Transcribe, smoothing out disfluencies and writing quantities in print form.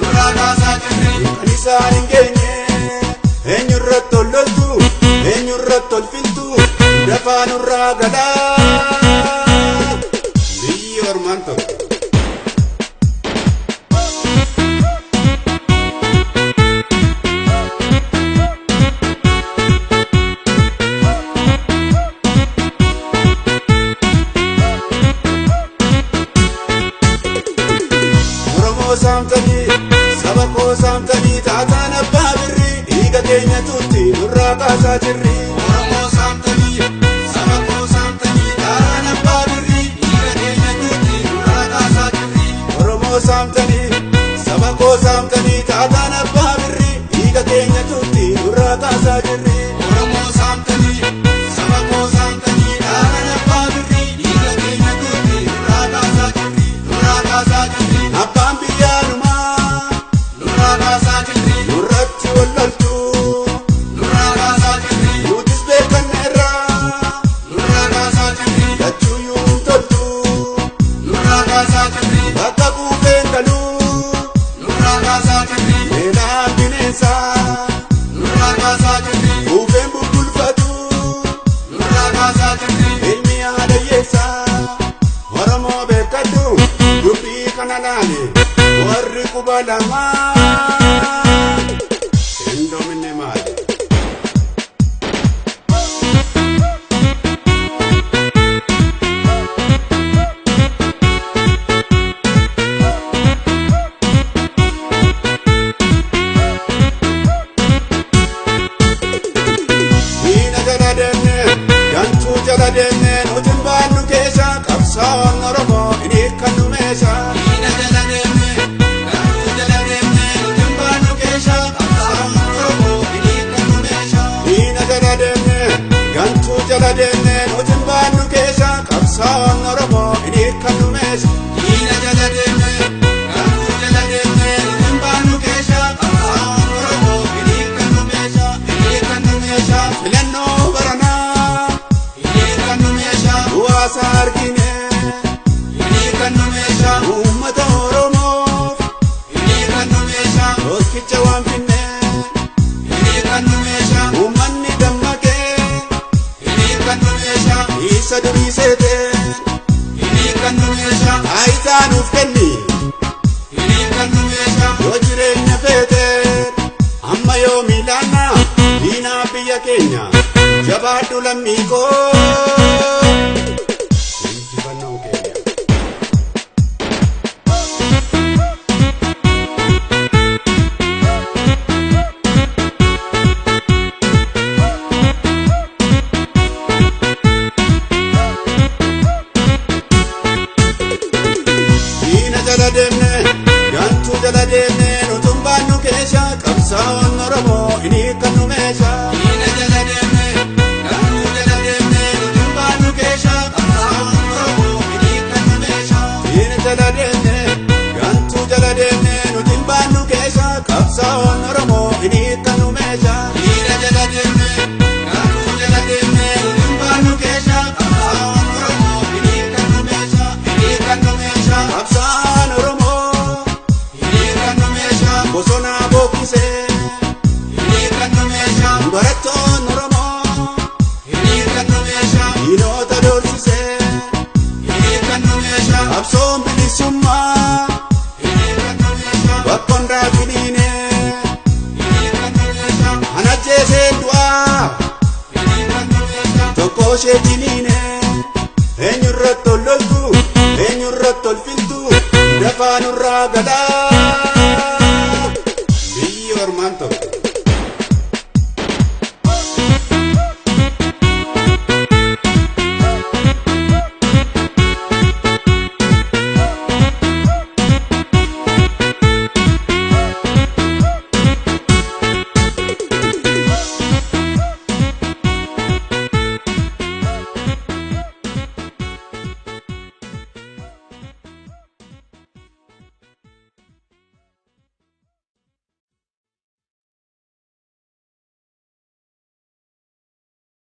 nurraa kaasaa jirri. Kan isaan hin geenye eenyurratti ol loltu eenyurratti ol filtu dafaa nurraa galaa biyyi ormaan tokko. Saamtanii saba koo saamtanii taataan abbaa birrii dhiiga keenya tuutti nurraa kaasaa jirri. Oromoo saamtanii saba koo saamtanii taataan abbaa birrii dhiiga keenya tuutti nurraa kaasaa jirri. Oromoo saamtanii saba koo saamtanii taataan abbaa birrii dhiiga keenya tuutti nurraa kaasaa jirri. Oromoo saamtanii saba koo saamtanii taataan abbaa birrii dhiiga keenya tuutti nurraa kaasaa jirri. Nurraa kaasaa jirri. Abbaan biyyaanumaa nurraa kaasaa jirri. nurratti ol loltu Nurraa kaasaa jirri. nutis beekanneerraa Nurraa kaasaa jirri. lachuuyyuu hin toltu Nurraa kaasaa jirri. bakka quufeen galuu Nurraa kaasaa jirri. beelaan bineensaa Nurraa kaasaa jirri. quufeen bulbulfatu Nurraa kaasaa jirri. ilmi haadayyeessaa Oromoo beekadhu dubbii kana laale warri quba lamaa hin doomine maali. Diina jala deemne gantuu jala deemne nuti hin baannu keessa qabsaa'oon Oromoo hin hiikkannu meesha. Diina jala deemne garuu jala deemne nuti hin baannu keessa qabsaa'oon Oromoo hin hiikkannu meesha. Diina jala deemne gantuu jala deemne nuti hin baannu keessa qabsaa'oon Oromoo hin hiikkannu meesha. Diina jala deemne garuu jala deemne nuti hin baannu keessa qabsaa'oon Oromoo hin hiikkannu meesha. Hin hiikkannu meesha. Filannoo baranaa Hin hiikkannu meesha. bu'aasa argine Hin hiikkannu meesha. uummata Oromoof Hin hiikkannu meesha. tokkicha waan finne Hin hiikkannu meesha. uummanni dammaqee Hin hiikkannu meesha. isa durii seetee Hin hiikkannu meesha. taayitaa nuuf kenni Hin hiikkannu meesha. yoo jireenya feetee amma yoo miilaanna diinaa biyya keenya jabaadhu lammii koo injifannoo keenya. Diina jala deemne gantuu jala deemne nuti hin baannu keessa qabsaa'oon Oromoo hin hiikkannu meesha. Diina jala deemne garuu jala deemne nuti hin baannu keessa qabsaa'oon Oromoo hin hiikkannu meesha. Diina jala deemne gantuu jala deemne nuti hin baannu keessa qabsaa'oon Oromoo hin hiikkannu meesha. Diina jala deemne garuu jala deemne nuti hin baannu keessa qabsaa'oon Oromoo hin hiikkannu meesha. Hin hiikkannu meesha. Qabsaa'aan Oromoo Hin hiikkannu meesha. bosonaa bookkisee Hin hiikkannu meesha. barattoon Oromoo Hin hiikkannu meesha. diinota doorsisee Hin hiikkannu meesha. qabsoon bilisummaa Hin hiikkannu meesha. bakkoon raafiniine Hin hiikkannu meesha. anajjeesee du'aa Hin hiikkannu meesha. tokko ishee jiniine eenyurratti ol loltu eenyurratti ol filtu dafaa nurraa galaa.